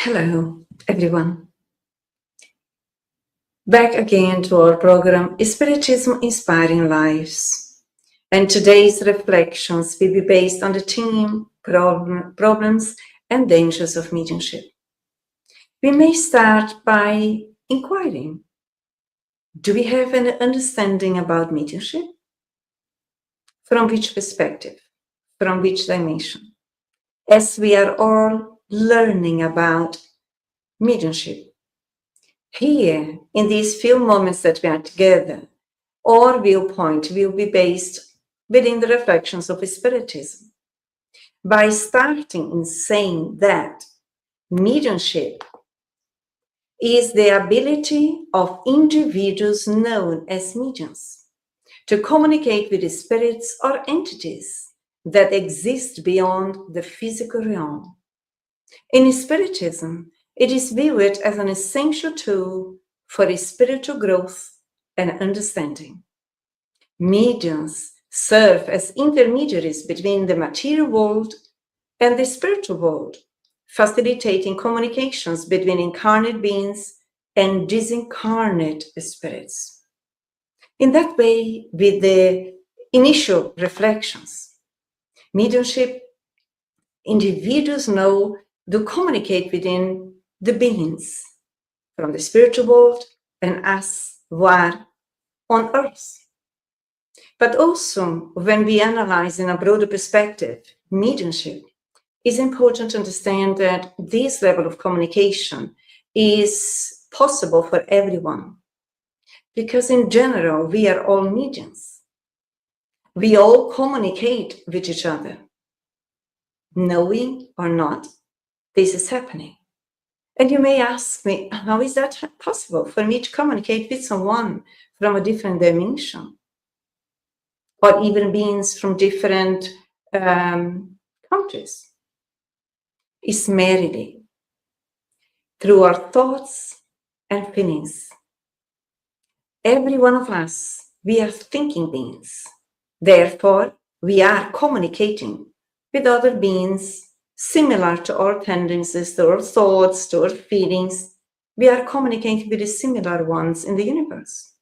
Hello, everyone. Back again to our program, Spiritism Inspiring Lives. And today's reflections will be based on the theme problems and dangers of mediumship. We may start by inquiring, do we have an understanding about mediumship? From which perspective? From which dimension? As we are all learning about mediumship, here, in these few moments that we are together, our viewpoint will be based within the reflections of Spiritism. By starting in saying that mediumship is the ability of individuals known as mediums to communicate with the spirits or entities that exist beyond the physical realm. In Spiritism, it is viewed as an essential tool for spiritual growth and understanding. Mediums serve as intermediaries between the material world and the spiritual world, facilitating communications between incarnate beings and disincarnate spirits. In that way, with the initial reflections, mediumship individuals know to communicate within the beings from the spiritual world and us who are on earth. But also, when we analyze in a broader perspective, mediumship, it's important to understand that this level of communication is possible for everyone. Because in general, we are all mediums. We all communicate with each other. Knowing or not, this is happening. And you may ask me, how is that possible for me to communicate with someone from a different dimension? Or even beings from different countries? It's merely through our thoughts and feelings. Every one of us, we are thinking beings. Therefore, we are communicating with other beings similar to our tendencies, to our thoughts, to our feelings. We are communicating with the similar ones in the universe.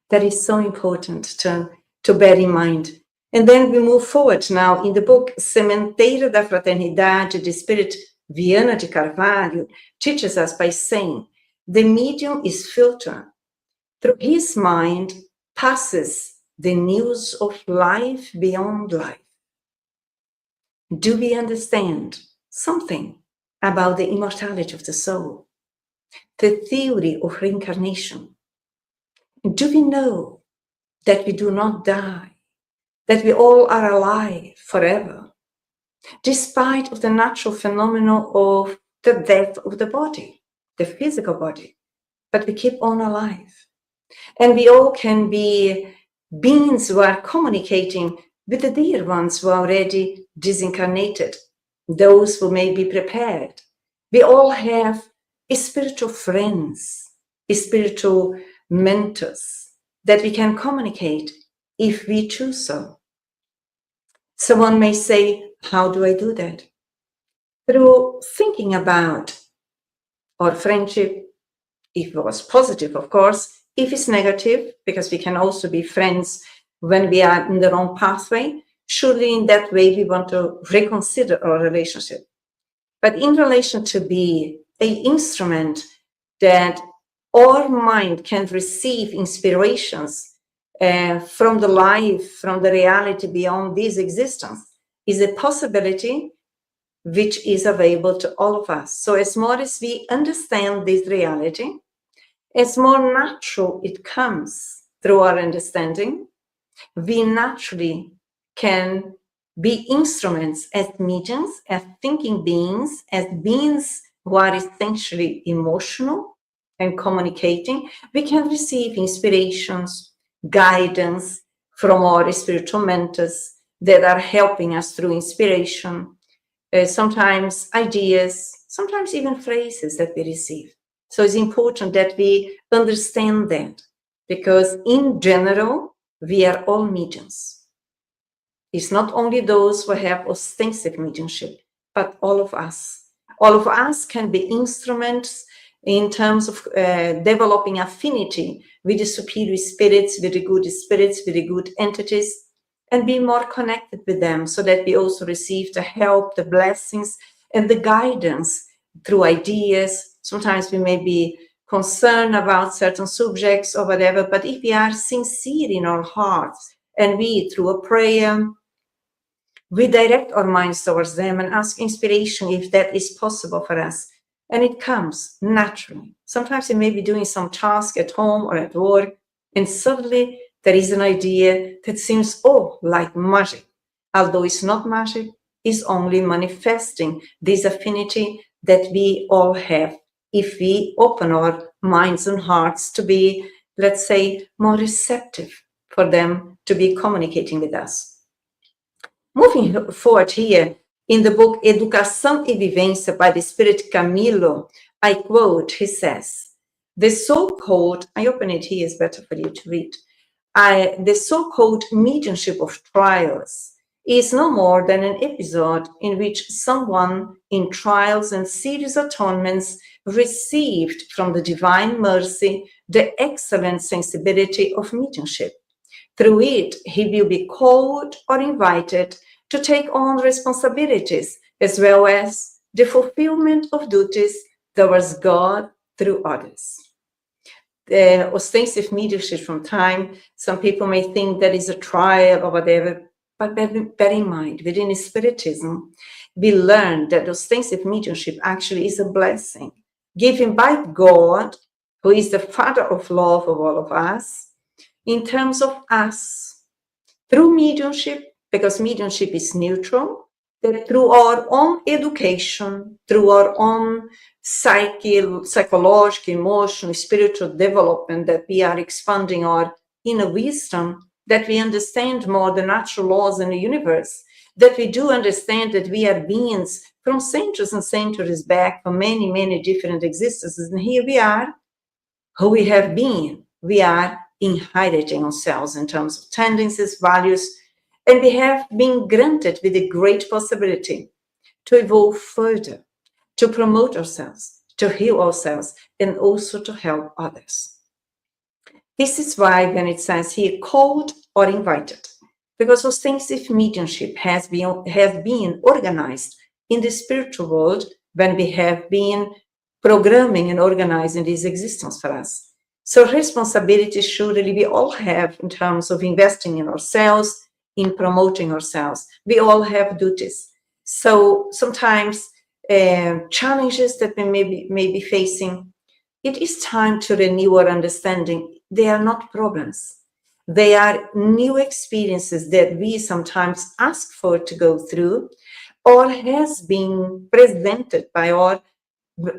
That is so important to bear in mind. And then we move forward now in the book Sementeira da Fraternidade, the Spirit Viana de Carvalho teaches us by saying, the medium is filtered. Through his mind passes the news of life beyond life. Do we understand something about the immortality of the soul? The theory of reincarnation? Do we know that we do not die, that we all are alive forever, despite of the natural phenomenon of the death of the body, the physical body, but we keep on alive. And we all can be beings who are communicating with the dear ones who are already disincarnated, those who may be prepared. We all have spiritual friends, spiritual mentors that we can communicate if we choose so. Someone may say, how do I do that? Through thinking about our friendship, if it was positive, of course. If it's negative, because we can also be friends when we are in the wrong pathway, surely in that way we want to reconsider our relationship. But in relation to be an instrument that our mind can receive inspirations from the life, from the reality beyond this existence, is a possibility which is available to all of us. So as more as we understand this reality, as more natural it comes through our understanding, we naturally can be instruments as mediums, as thinking beings, as beings who are essentially emotional and communicating. We can receive inspirations, guidance from our spiritual mentors that are helping us through inspiration, sometimes ideas, sometimes even phrases that we receive. So it's important that we understand that, because in general, we are all mediums. It's not only those who have ostensive mediumship, but all of us All of us can be instruments in terms of developing affinity with the superior spirits, with the good spirits, with the good entities, and be more connected with them so that we also receive the help, the blessings, and the guidance through ideas. Sometimes we may be concerned about certain subjects or whatever, but if we are sincere in our hearts and we, through a prayer, we direct our minds towards them and ask inspiration if that is possible for us. And it comes naturally. Sometimes we may be doing some task at home or at work, and suddenly there is an idea that seems, like magic. Although it's not magic, it's only manifesting this affinity that we all have if we open our minds and hearts to be, let's say, more receptive for them to be communicating with us. Moving forward here, in the book Educação e Vivência by the Spirit Camilo, I quote, he says, the so-called, I open it here, it's better for you to read, the so-called mediumship of trials is no more than an episode in which someone in trials and serious atonements received from the divine mercy the excellent sensibility of mediumship. Through it, he will be called or invited to take on responsibilities as well as the fulfillment of duties towards God through others. The ostensive mediumship from time, some people may think that is a trial or whatever, but bear in mind, within Spiritism, we learned that ostensive mediumship actually is a blessing given by God, who is the Father of love of all of us, in terms of us, through mediumship, because mediumship is neutral, that through our own education, through our own psychological, emotional, spiritual development, that we are expanding our inner wisdom, that we understand more the natural laws in the universe, that we do understand that we are beings from centuries and centuries back, from many, many different existences. And here we are, who we have been. We are inheriting ourselves in terms of tendencies, values, and we have been granted with a great possibility to evolve further, to promote ourselves, to heal ourselves, and also to help others. This is why when it says here, called or invited, because ostensive mediumship have been organized in the spiritual world when we have been programming and organizing this existence for us. So responsibility surely we all have in terms of investing in ourselves, in promoting ourselves. We all have duties. So sometimes challenges that we may be facing, it is time to renew our understanding. They are not problems. They are new experiences that we sometimes ask for to go through, or has been presented by our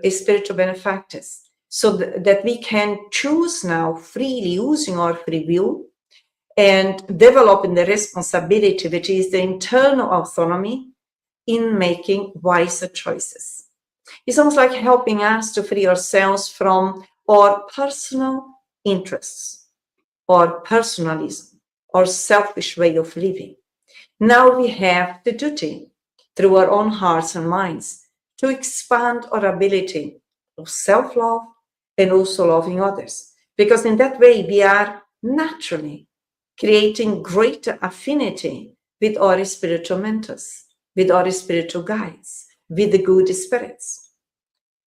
spiritual benefactors, so that we can choose now freely using our free will and developing the responsibility, which is the internal autonomy in making wiser choices. It's almost like helping us to free ourselves from our personal interests, or personalism, or selfish way of living. Now we have the duty, through our own hearts and minds, to expand our ability of self-love and also loving others. Because in that way, we are naturally creating greater affinity with our spiritual mentors, with our spiritual guides, with the good spirits.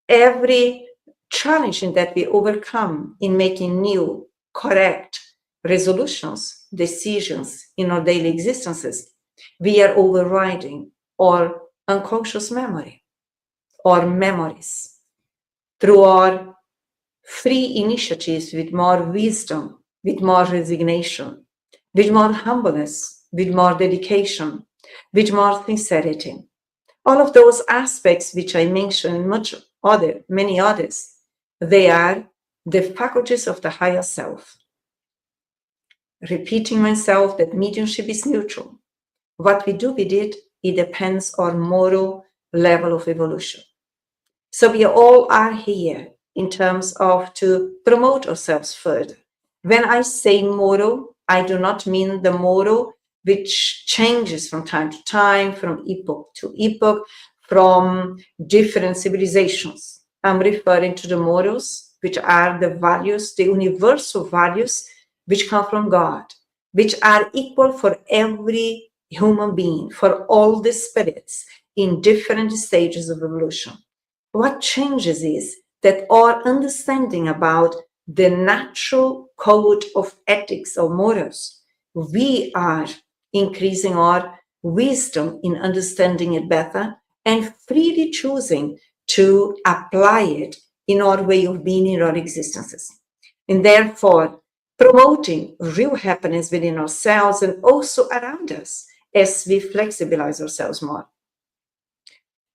Every challenge that we overcome in making new, correct resolutions, decisions in our daily existences, we are overriding our unconscious memory, or memories, through our free initiatives with more wisdom, with more resignation, with more humbleness, with more dedication, with more sincerity. All of those aspects which I mentioned, many others, they are the faculties of the higher self. Repeating myself that mediumship is neutral. What we do with it, it depends on moral level of evolution. So we all are here in terms of to promote ourselves further. When I say moral, I do not mean the moral which changes from time to time, from epoch to epoch, from different civilizations. I'm referring to the morals, which are the values, the universal values, which come from God, which are equal for every human being, for all the spirits in different stages of evolution. What changes is that our understanding about the natural code of ethics or morals, we are increasing our wisdom in understanding it better and freely choosing to apply it in our way of being, in our existences. And therefore, promoting real happiness within ourselves and also around us as we flexibilize ourselves more.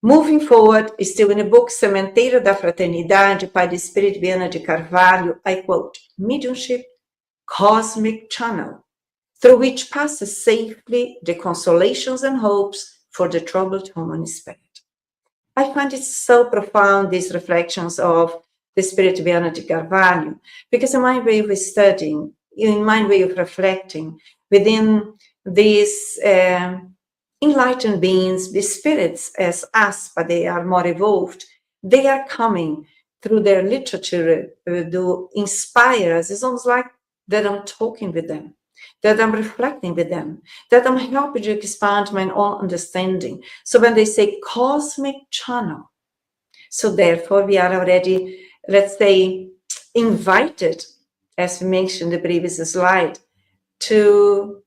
Moving forward, still in the book Sementeira da Fraternidade, by the Spirit Viana de Carvalho, I quote, mediumship, cosmic channel, through which passes safely the consolations and hopes for the troubled human spirit. I find it so profound, these reflections of the Spirit Viana de Carvalho, because in my way of studying, in my way of reflecting, within these enlightened beings, the spirits as us, but they are more evolved, they are coming through their literature to inspire us. It's almost like that I'm talking with them, that I'm reflecting with them, that I'm helping to expand my own understanding. So when they say cosmic channel, so therefore we are already, let's say, invited, as we mentioned in the previous slide, to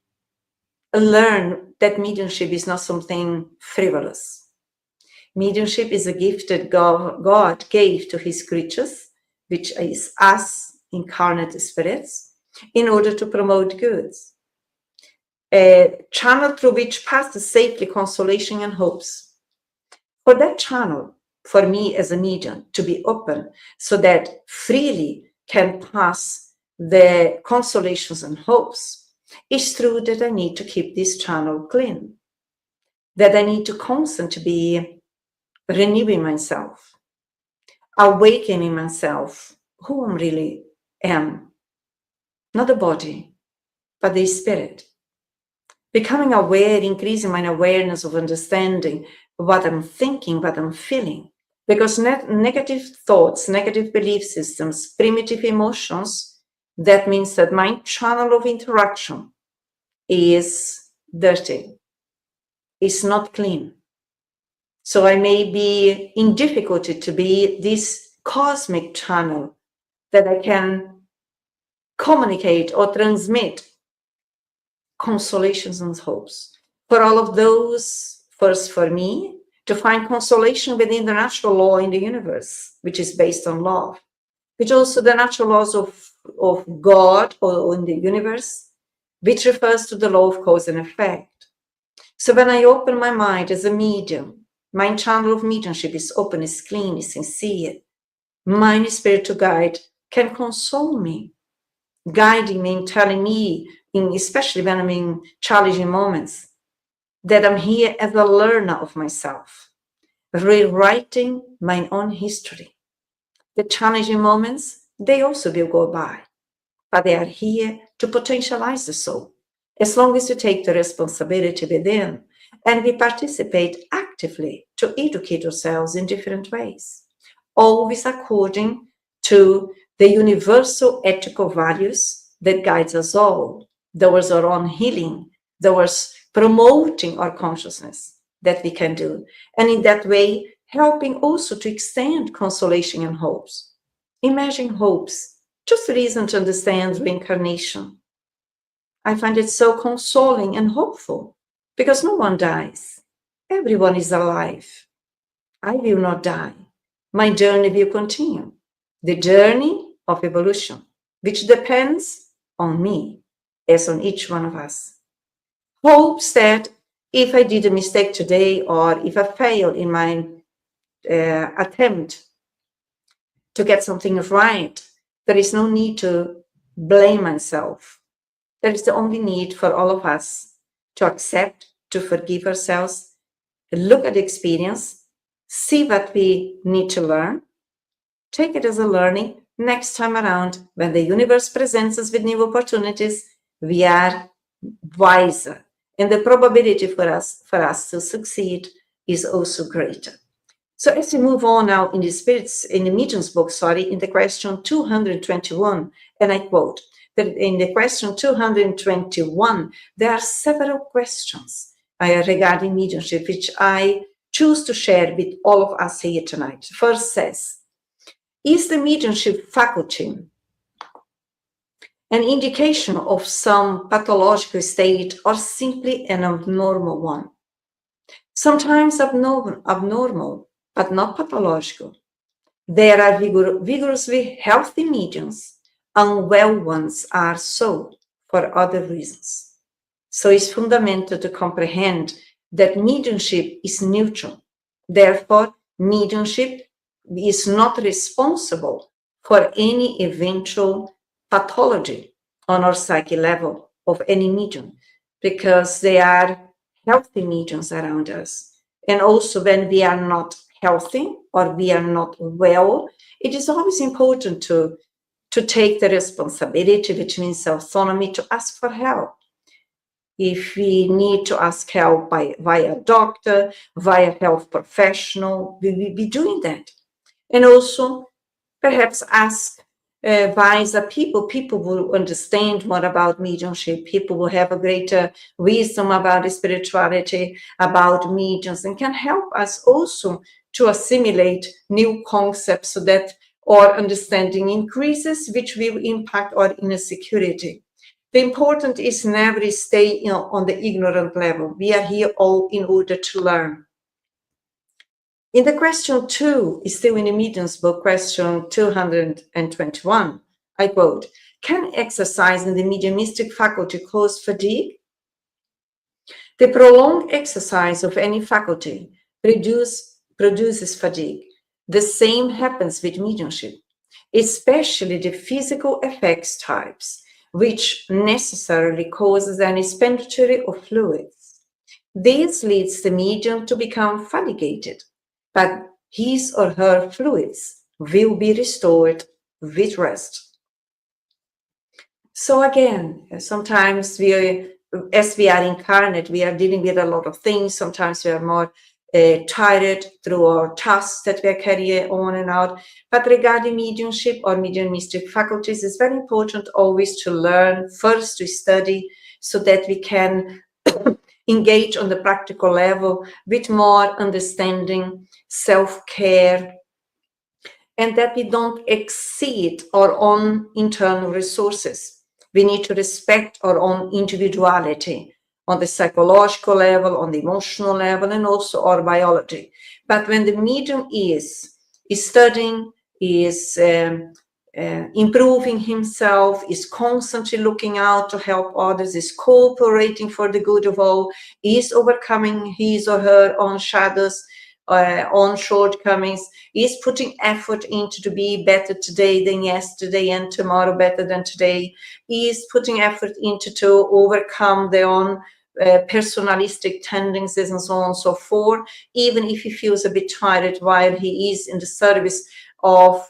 learn that mediumship is not something frivolous. Mediumship is a gift that God gave to his creatures, which is us, incarnate spirits, in order to promote goods. A channel through which passes safely consolation and hopes. For that channel, for me as a medium, to be open so that freely can pass the consolations and hopes, it's true that I need to keep this channel clean, that I need to constantly be renewing myself, awakening myself, who I really am, not the body, but the spirit. Becoming aware, increasing my awareness of understanding what I'm thinking, what I'm feeling, because negative thoughts, negative belief systems, primitive emotions, that means that my channel of interaction is dirty, is not clean. So I may be in difficulty to be this cosmic channel that I can communicate or transmit consolations and hopes. For all of those, first for me, to find consolation within the natural law in the universe, which is based on love, which also the natural laws of God or in the universe, which refers to the law of cause and effect. So when I open my mind as a medium, my channel of mediumship is open, is clean, is sincere. My spiritual guide can console me, guiding me and telling me, especially when I'm in challenging moments, that I'm here as a learner of myself, rewriting my own history. The challenging moments, they also will go by, but they are here to potentialize the soul. As long as you take the responsibility within and we participate actively to educate ourselves in different ways, always according to the universal ethical values that guides us all, towards our own healing, towards promoting our consciousness that we can do. And in that way, helping also to extend consolation and hopes. Imagine hopes, just reason to understand reincarnation. I find it so consoling and hopeful because no one dies. Everyone is alive. I will not die. My journey will continue. The journey of evolution, which depends on me, as on each one of us. Hopes that if I did a mistake today or if I failed in my attempt to get something right, there is no need to blame myself. There is the only need for all of us to accept, to forgive ourselves, look at the experience, see what we need to learn, take it as a learning. Next time around, when the universe presents us with new opportunities, we are wiser. And the probability for us to succeed is also greater. So as we move on now in the Medium's book, in the question 221, and I quote, that in the question 221, there are several questions regarding mediumship, which I choose to share with all of us here tonight. First says, is the mediumship faculty an indication of some pathological state or simply an abnormal one? Sometimes abnormal, but not pathological. There are vigorously healthy mediums, unwell ones are so for other reasons. So it's fundamental to comprehend that mediumship is neutral. Therefore, mediumship is not responsible for any eventual pathology on our psyche level of any medium, because they are healthy mediums around us. And also when we are not healthy or we are not well, it is always important to take the responsibility, which means autonomy, to ask for help. If we need to ask help via doctor, via health professional, we will be doing that. And also perhaps ask wiser people. People will understand more about mediumship. People will have a greater wisdom about spirituality, about mediums, and can help us also to assimilate new concepts so that our understanding increases, which will impact our inner security. The important is never stay on the ignorant level. We are here all in order to learn. In the question 2, is still in the Medium's book, question 221, I quote, can exercise in the mediumistic faculty cause fatigue? The prolonged exercise of any faculty produces fatigue. The same happens with mediumship, especially the physical effects types, which necessarily causes an expenditure of fluids. This leads the medium to become fatigued, but his or her fluids will be restored with rest. So again, sometimes as we are incarnate, we are dealing with a lot of things. Sometimes we are more tired through our tasks that we are carrying on and out. But regarding mediumship or mediumistic faculties, it's very important always to learn, first to study, so that we can engage on the practical level with more understanding, self-care, and that we don't exceed our own internal resources. We need to respect our own individuality on the psychological level, on the emotional level, and also our biology. But when the medium is studying, is improving himself, is constantly looking out to help others, is cooperating for the good of all, is overcoming his or her own shadows, own shortcomings, is putting effort into to be better today than yesterday and tomorrow better than today, is putting effort into to overcome their own personalistic tendencies and so on and so forth, even if he feels a bit tired while he is in the service of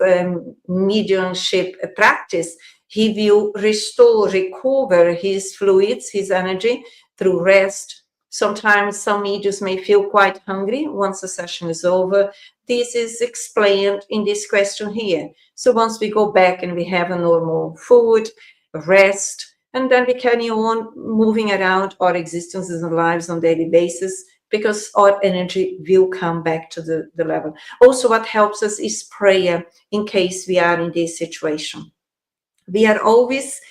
mediumship practice, he will recover his fluids, his energy through rest. Sometimes some mediums may feel quite hungry once the session is over. This is explained in this question here. So once we go back and we have a normal food, rest, and then we carry on moving around our existences and lives on a daily basis, because our energy will come back to the level. Also, what helps us is prayer in case we are in this situation. We are always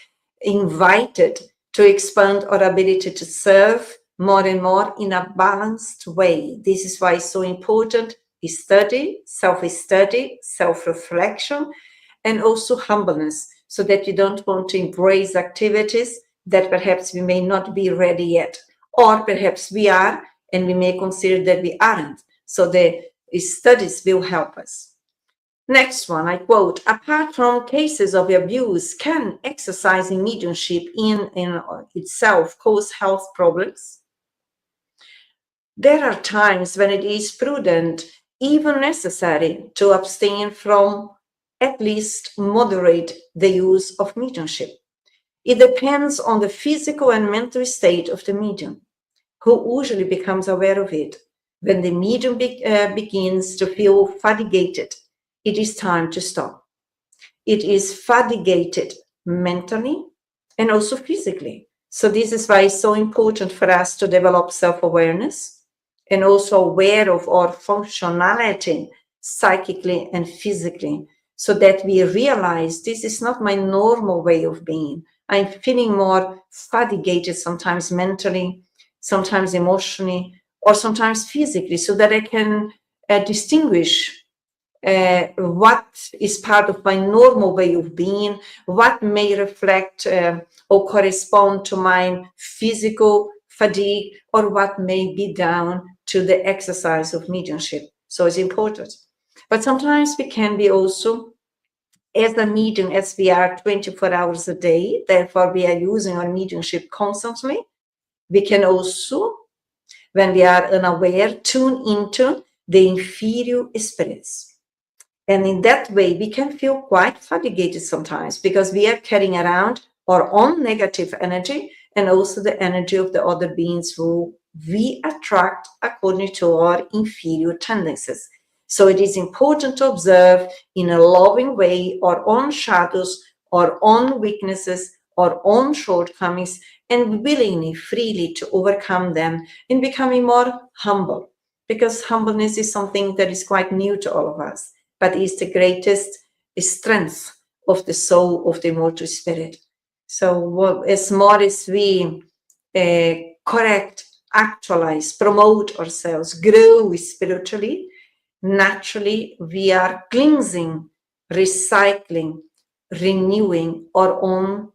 invited to expand our ability to serve more and more in a balanced way. This is why it's so important study, self-study, self-reflection, and also humbleness, so that you don't want to embrace activities that perhaps we may not be ready yet, or perhaps we are, and we may consider that we aren't. So the studies will help us. Next one, I quote, apart from cases of abuse, can exercising mediumship in itself cause health problems? There are times when it is prudent, even necessary, to abstain from, at least moderate the use of mediumship. It depends on the physical and mental state of the medium, who usually becomes aware of it. When the medium begins to feel fatigued, it is time to stop. It is fatigued mentally and also physically. So this is why it's so important for us to develop self-awareness and also aware of our functionality psychically and physically, so that we realize this is not my normal way of being. I'm feeling more fatigued, sometimes mentally, sometimes emotionally, or sometimes physically, so that I can distinguish what is part of my normal way of being, what may reflect or correspond to my physical fatigue, or what may be down to the exercise of mediumship. So it's important. But sometimes we can be also, as a medium, as we are 24 hours a day, therefore we are using our mediumship constantly. We can also, when we are unaware, tune into the inferior spirits. And in that way, we can feel quite fatigued sometimes, because we are carrying around our own negative energy and also the energy of the other beings who we attract according to our inferior tendencies. So it is important to observe in a loving way our own shadows, our own weaknesses, our own shortcomings, and willingly, freely to overcome them in becoming more humble. Because humbleness is something that is quite new to all of us, but is the greatest strength of the soul of the immortal spirit. So as more as we correct, actualize, promote ourselves, grow spiritually, naturally we are cleansing, recycling, renewing our own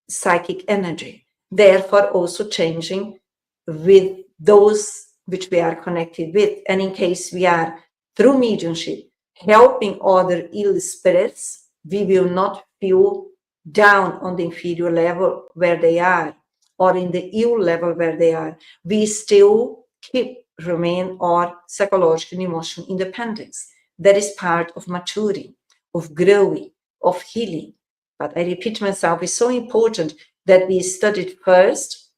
psychic energy, therefore also changing with those which we are connected with. And in case we are, through mediumship, helping other ill spirits, we will not feel down on the inferior level where they are, or in the ill level where they are. We still remain our psychological and emotional independence. That is part of maturing, of growing, of healing. But I repeat myself, it's so important that we studied first,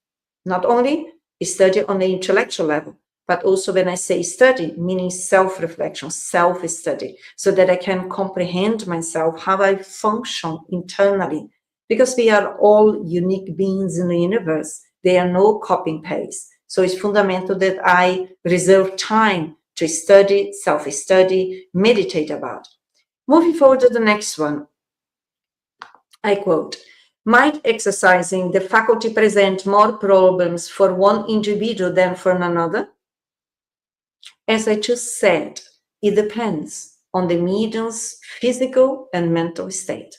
not only study on the intellectual level, but also when I say study, meaning self-reflection, self-study, so that I can comprehend myself, how I function internally, because we are all unique beings in the universe. There are no copy and paste. So it's fundamental that I reserve time to study, self-study, meditate about. Moving forward to the next one, I quote, might exercising the faculty present more problems for one individual than for another? As I just said, it depends on the medium's physical and mental state.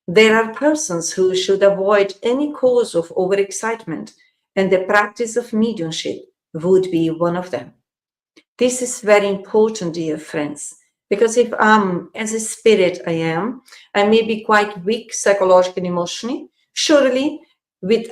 There are persons who should avoid any cause of overexcitement, and the practice of mediumship would be one of them. This is very important, dear friends, because if as a spirit I may be quite weak psychologically and emotionally. Surely,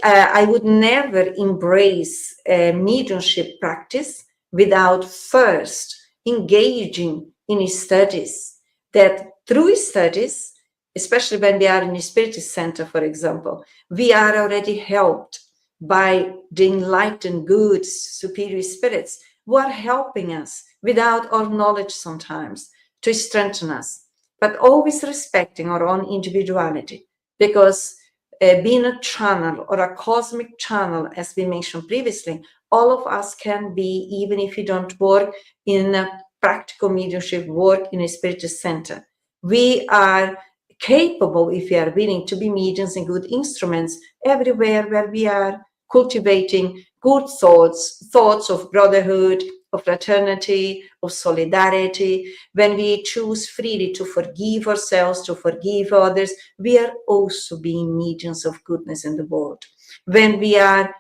I would never embrace a mediumship practice without first engaging in studies. That through studies, especially when we are in a Spiritist center, for example, we are already helped by the enlightened, good, superior spirits who are helping us without our knowledge sometimes to strengthen us, but always respecting our own individuality, because being a channel or a cosmic channel, as we mentioned previously, all of us can be, even if we don't work in a practical mediumship, work in a Spiritist center. We are capable, if we are willing, to be mediums and good instruments everywhere where we are cultivating good thoughts of brotherhood, of fraternity, of solidarity. When we choose freely to forgive ourselves, to forgive others, we are also being mediums of goodness in the world. When we are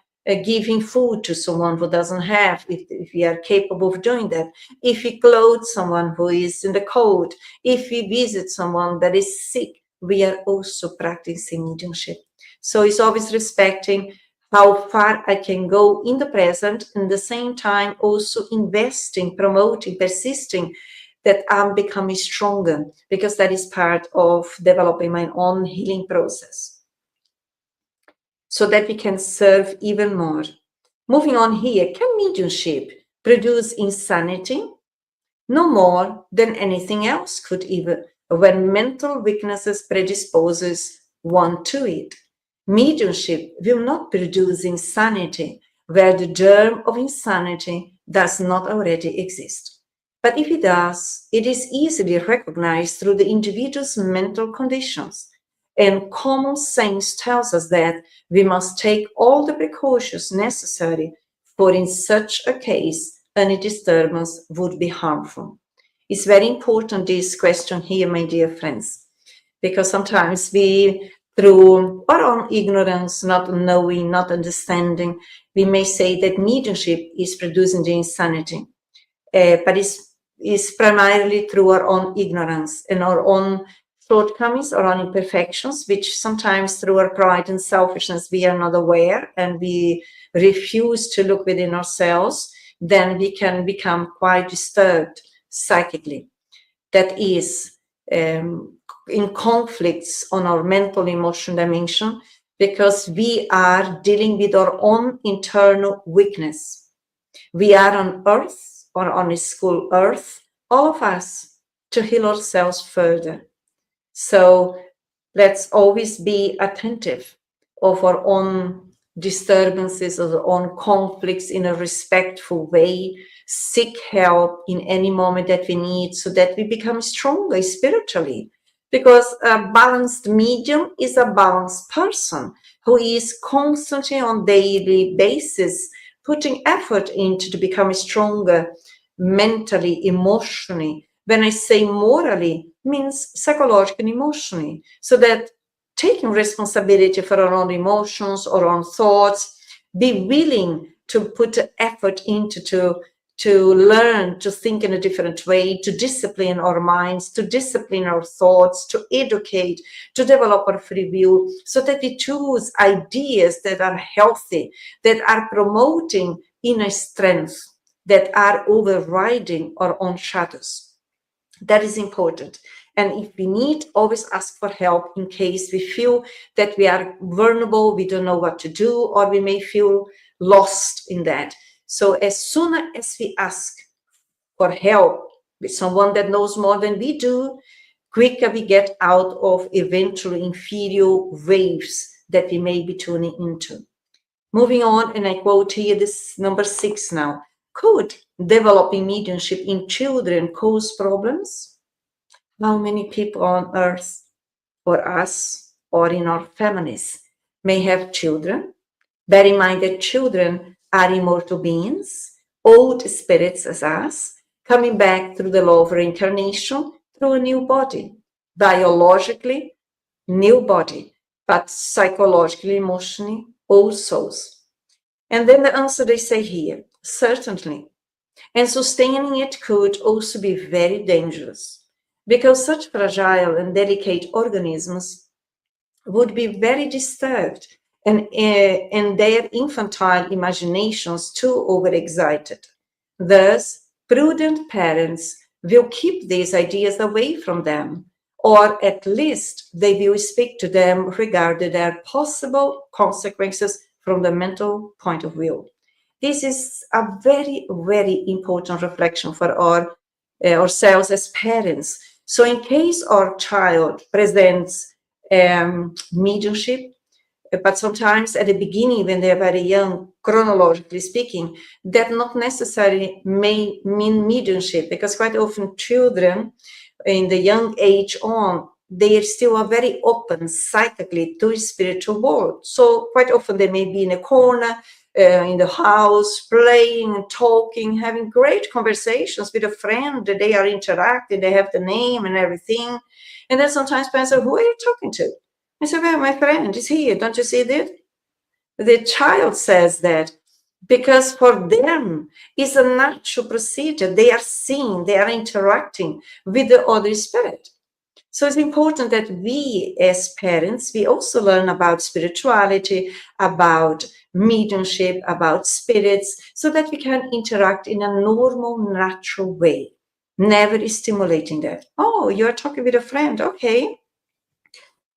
giving food to someone who doesn't have, if we are capable of doing that, if we clothe someone who is in the cold, if we visit someone that is sick, we are also practicing mediumship. So it's always respecting how far I can go in the present, and at the same time also investing, promoting, persisting that I'm becoming stronger, because that is part of developing my own healing process, so that we can serve even more. Moving on here, can mediumship produce insanity no more than anything else could, even when mental weaknesses predisposes one to it. Mediumship will not produce insanity where the germ of insanity does not already exist. But if it does, it is easily recognized through the individual's mental conditions. And common sense tells us that we must take all the precautions necessary, for in such a case, any disturbance would be harmful. It's very important, this question here, my dear friends, because sometimes we, through our own ignorance, not knowing, not understanding, we may say that mediumship is producing the insanity, but it's primarily through our own ignorance and our own shortcomings, our own imperfections, which sometimes through our pride and selfishness we are not aware and we refuse to look within ourselves. Then we can become quite disturbed psychically. That is in conflicts on our mental emotion dimension, because we are dealing with our own internal weakness. We are on earth, or on a school earth, all of us, to heal ourselves further. So let's always be attentive of our own disturbances, of our own conflicts in a respectful way, seek help in any moment that we need so that we become stronger spiritually. Because a balanced medium is a balanced person who is constantly on daily basis putting effort into to become stronger mentally, emotionally. When I say morally, means psychologically, emotionally, so that taking responsibility for our own emotions, our own thoughts, be willing to put effort into to learn to think in a different way, to discipline our minds, to discipline our thoughts, to educate, to develop our free will, so that we choose ideas that are healthy, that are promoting inner strength, that are overriding our own shadows. That is important. And if we need, always ask for help in case we feel that we are vulnerable, we don't know what to do, or we may feel lost in that. So as soon as we ask for help with someone that knows more than we do, quicker we get out of eventually inferior waves that we may be tuning into. Moving on, and I quote here this number 6 now. Could developing mediumship in children cause problems? How many people on earth, or us, or in our families, may have children? Bear in mind that children are immortal beings, old spirits as us, coming back through the law of reincarnation through a new body. Biologically, new body, but psychologically, emotionally, old souls. And then the answer they say here, certainly. And sustaining it could also be very dangerous, because such fragile and delicate organisms would be very disturbed and their infantile imaginations too overexcited. Thus, prudent parents will keep these ideas away from them, or at least they will speak to them regarding their possible consequences from the mental point of view. This is a very, very important reflection for ourselves as parents. So in case our child presents mediumship, but sometimes at the beginning when they're very young, chronologically speaking, that not necessarily may mean mediumship, because quite often children in the young age on, they still are very open psychically to the spiritual world. So quite often they may be in a corner, in the house, playing and talking, having great conversations with a friend that they are interacting, they have the name and everything. And then sometimes parents say, who are you talking to? I say, well, my friend is here. Don't you see that? The child says that because for them it's a natural procedure. They are seeing, they are interacting with the other spirit. So it's important that we as parents, we also learn about spirituality, about mediumship, about spirits, so that we can interact in a normal, natural way, never stimulating that. Oh, you're talking with a friend. Okay.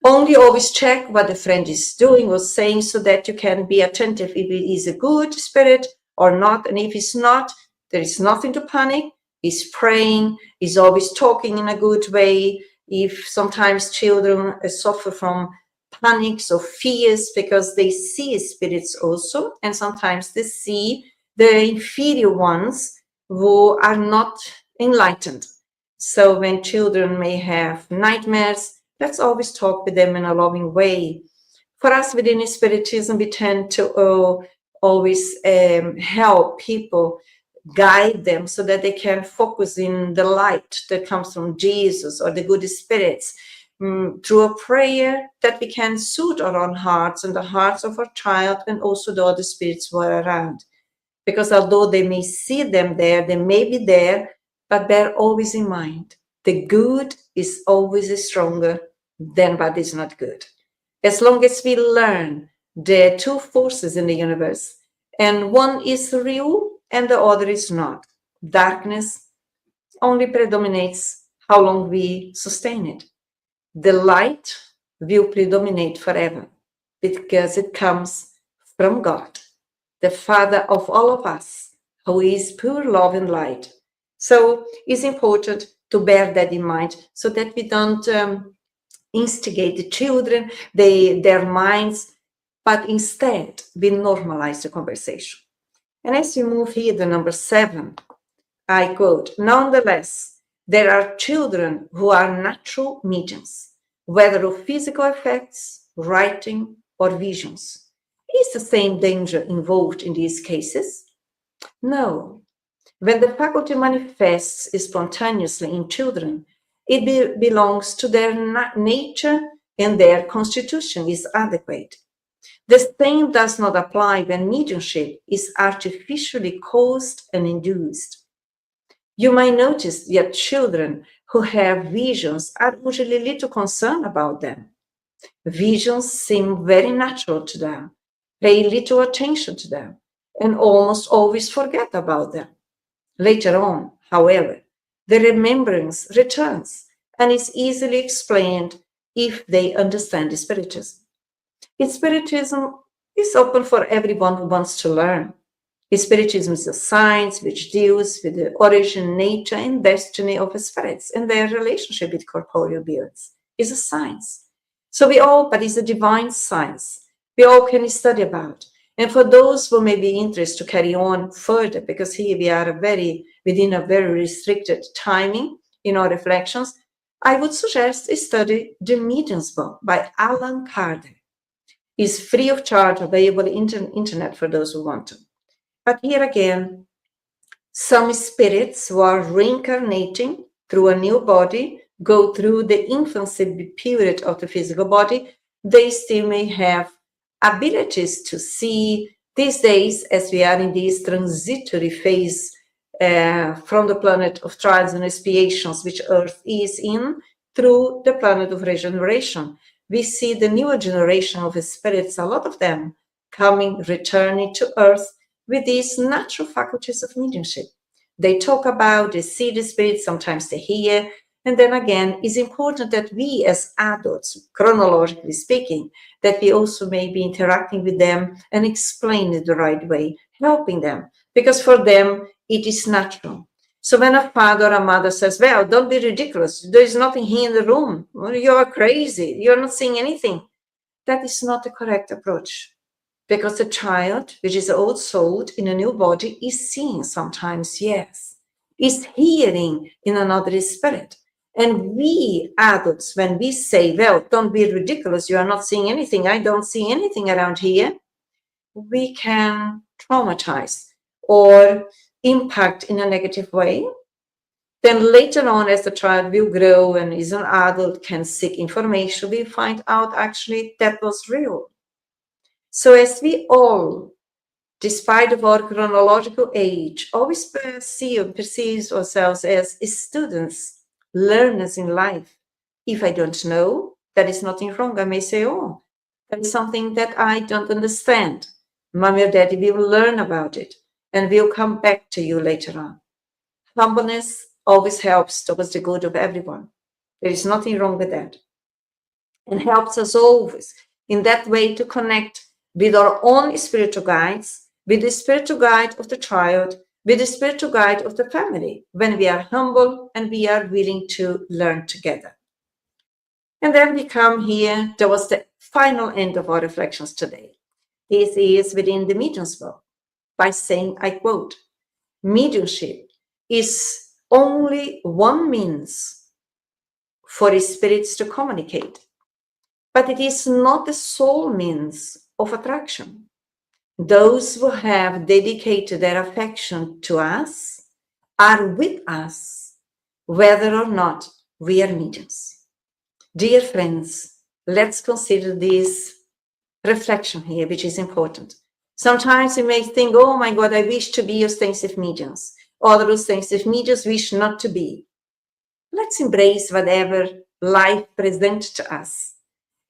Only always check what the friend is doing or saying, so that you can be attentive if it is a good spirit or not. And if it's not, There is nothing to panic. He's praying. He's always talking in a good way. If sometimes children suffer from panics or fears because they see spirits also, and sometimes they see the inferior ones who are not enlightened. So when children may have nightmares, let's always talk with them in a loving way. For us within Spiritism, we tend to always help people, guide them so that they can focus in the light that comes from Jesus or the good spirits, through a prayer that we can soothe our own hearts and the hearts of our child and also the other spirits who are around. Because although they may see them there, they may be there, but bear always in mind, the good is always stronger than what is not good. As long as we learn there are two forces in the universe, and one is real and the other is not. Darkness only predominates how long we sustain it. The light will predominate forever because it comes from God, the Father of all of us, who is pure love and light. So it's important to bear that in mind so that we don't instigate the children, their minds, but instead we normalize the conversation. And as we move here to number 7, I quote, nonetheless, there are children who are natural mediums, whether of physical effects, writing, or visions. Is the same danger involved in these cases? No. When the faculty manifests spontaneously in children, it belongs to their nature and their constitution is adequate. The same does not apply when mediumship is artificially caused and induced. You might notice that children who have visions are usually little concerned about them. Visions seem very natural to them, pay little attention to them, and almost always forget about them. Later on, however, the remembrance returns and is easily explained if they understand Spiritism. Spiritism is open for everyone who wants to learn. Spiritism is a science which deals with the origin, nature, and destiny of spirits and their relationship with corporeal beings. It's a science. But it's a divine science. We all can study about. And for those who may be interested to carry on further, because here we are within a very restricted timing in our reflections, I would suggest a study The Medium's Book by Alan Kardec. It's free of charge, available on internet for those who want to. But here again, some spirits who are reincarnating through a new body go through the infancy period of the physical body. They still may have abilities to see these days, as we are in this transitory phase from the planet of trials and expiations, which Earth is in, through the planet of regeneration. We see the newer generation of spirits, a lot of them returning to Earth with these natural faculties of mediumship. They talk about, they see the spirits, sometimes they hear, and then again, it's important that we as adults, chronologically speaking, that we also may be interacting with them and explain it the right way, helping them, because for them, it is natural. So when a father or a mother says, well, don't be ridiculous, there is nothing here in the room, you are crazy, you're not seeing anything, that is not the correct approach. Because the child, which is old-souled in a new body, is seeing sometimes, yes, is hearing in another spirit. And we adults, when we say, well, don't be ridiculous, you are not seeing anything, I don't see anything around here, we can traumatize or impact in a negative way. Then later on, as the child will grow and is an adult, can seek information, we find out actually that was real. So as we all, despite of our chronological age, always perceive ourselves as students, learners in life. If I don't know, that is nothing wrong. I may say, oh, that is something that I don't understand. Mommy or daddy will learn about it and we'll come back to you later on. Humbleness always helps towards the good of everyone. There is nothing wrong with that. And helps us always in that way to connect with our own spiritual guides, with the spiritual guide of the child, with the spiritual guide of the family, when we are humble and we are willing to learn together. And then we come here towards the final end of our reflections today. This is within the medium's world, by saying, I quote, mediumship is only one means for the spirits to communicate, but it is not the sole means of attraction. Those who have dedicated their affection to us are with us, whether or not we are mediums. Dear friends, let's consider this reflection here, which is important. Sometimes we may think, oh my God, I wish to be ostensive mediums. Other ostensive mediums wish not to be. Let's embrace whatever life presents to us.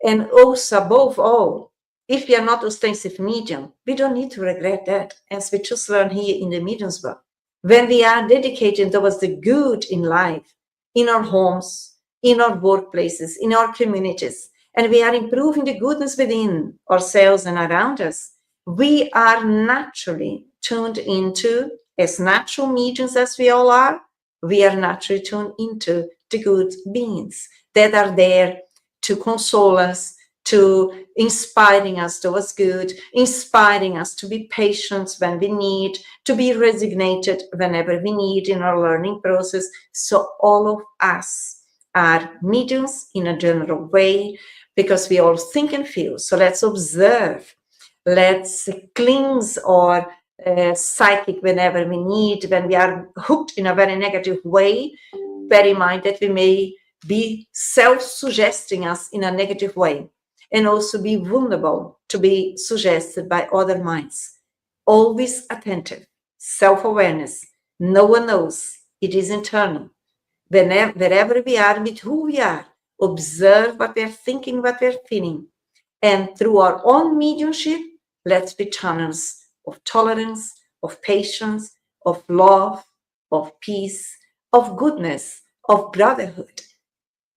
And also, above all, if we are not ostensive medium, we don't need to regret that, as we just learned here in the medium's work. When we are dedicated towards the good in life, in our homes, in our workplaces, in our communities, and we are improving the goodness within ourselves and around us, we are naturally tuned into, as natural mediums as we all are, we are naturally tuned into the good beings that are there to console us, to inspiring us towards good, inspiring us to be patient when we need, to be resignated whenever we need in our learning process. So all of us are mediums in a general way, because we all think and feel. So let's observe, let's cleanse our psychic whenever we need. When we are hooked in a very negative way, bear in mind that we may be self-suggesting us in a negative way, and also be vulnerable to be suggested by other minds. Always attentive, self-awareness. No one knows. It is internal. Wherever we are, with who we are, observe what we are thinking, what we are feeling. And through our own mediumship, let's be channels of tolerance, of patience, of love, of peace, of goodness, of brotherhood,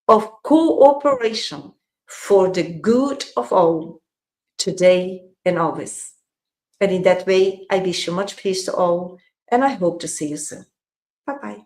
of cooperation for the good of all, today and always. And in that way, I wish you much peace to all, and I hope to see you soon. Bye-bye.